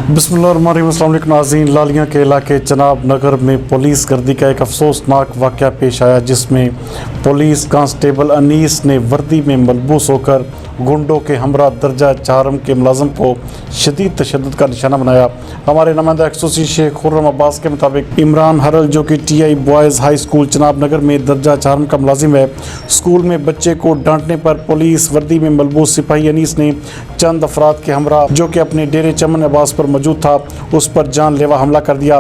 بسم اللہ الرحمن الرحیم۔ السلام علیکم ناظرین، لالیاں کے علاقے جناب نگر میں پولیس گردی کا ایک افسوسناک واقعہ پیش آیا، جس میں پولیس کانسٹیبل انیس نے وردی میں ملبوس ہو کر گنڈوں کے ہمراہ درجہ چہارم کے ملازم کو شدید تشدد کا نشانہ بنایا۔ ہمارے نمائندہ افسوسی شیخ خرم عباس کے مطابق عمران ہرل، جو کہ T I boys high school جناب نگر میں درجہ چہارم کا ملازم ہے، اسکول میں بچے کو ڈانٹنے پر پولیس وردی میں ملبوس سپاہی انیس نے چند افراد کے ہمراہ، جو کہ اپنے ڈیرے چمن عباس پر موجود تھا، اس پر جان لیوا حملہ کر دیا۔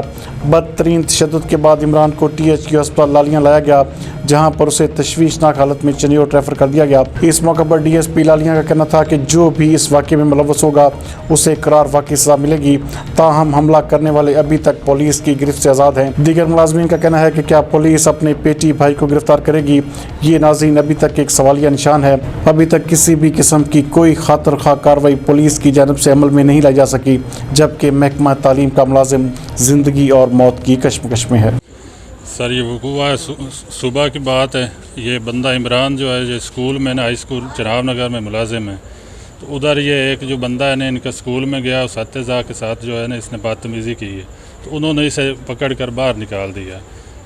بدترین تشدد کے بعد عمران کو ٹی ایچ کیو ہسپتال لالیاں لایا گیا، جہاں پر اسے تشویشناک حالت میں چنیوٹ ریفر کر دیا گیا۔ اس موقع پر ڈی ایس پی لالیاں کا کہنا تھا کہ جو بھی اس واقعے میں ملوث ہوگا اسے قرار واقعی سزا ملے گی، تاہم حملہ کرنے والے ابھی تک پولیس کی گرفت سے آزاد ہیں۔ دیگر ملازمین کا کہنا ہے کہ کیا پولیس اپنے پیٹی بھائی کو گرفتار کرے گی؟ یہ ناظرین ابھی تک ایک سوالیہ نشان ہے۔ ابھی تک کسی بھی قسم کی کوئی خاطر خواہ کارروائی پولیس کی جانب سے عمل میں نہیں لائی جا سکی، جبکہ محکمہ تعلیم کا ملازم زندگی اور موت کی کشمکش میں ہے۔ سر، یہ وقوع ہے صبح کی بات ہے۔ یہ بندہ عمران جو ہے، یہ اسکول میں ہائی اسکول جناب نگر میں ملازم ہے، تو ادھر یہ ایک جو بندہ ہے نا ان کا اسکول میں گیا، اساتذہ کے ساتھ جو ہے نا اس نے بدتمیزی کی ہے، تو انہوں نے اسے پکڑ کر باہر نکال دیا۔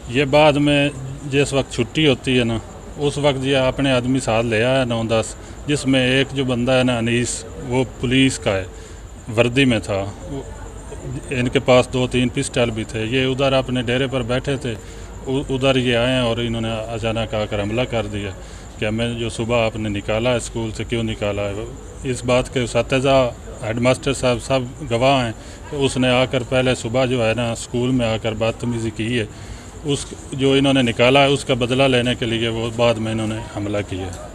یہ بعد میں جس وقت چھٹی ہوتی ہے نا، اس وقت یہ اپنے آدمی ساتھ لے آیا 9-10، جس میں ایک جو بندہ ہے نا انیس، وہ پولیس کا ہے، وردی میں تھا۔ ان کے پاس 2-3 پسٹل بھی تھے۔ یہ ادھر اپنے ڈیرے پر بیٹھے تھے، ادھر یہ آئے اور انہوں نے اچانک آ کر حملہ کر دیا کہ ہمیں جو صبح آپ نے نکالا ہے اسکول سے، کیوں نکالا ہے؟ اس بات کے اساتذہ، ہیڈ ماسٹر صاحب سب گواہ ہیں کہ اس نے آ کر پہلے صبح جو ہے نا اسکول میں آ کر بدتمیزی کی ہے، اس جو انہوں نے نکالا ہے اس کا بدلہ لینے کے لیے وہ بعد میں انہوں نے حملہ کیا ہے۔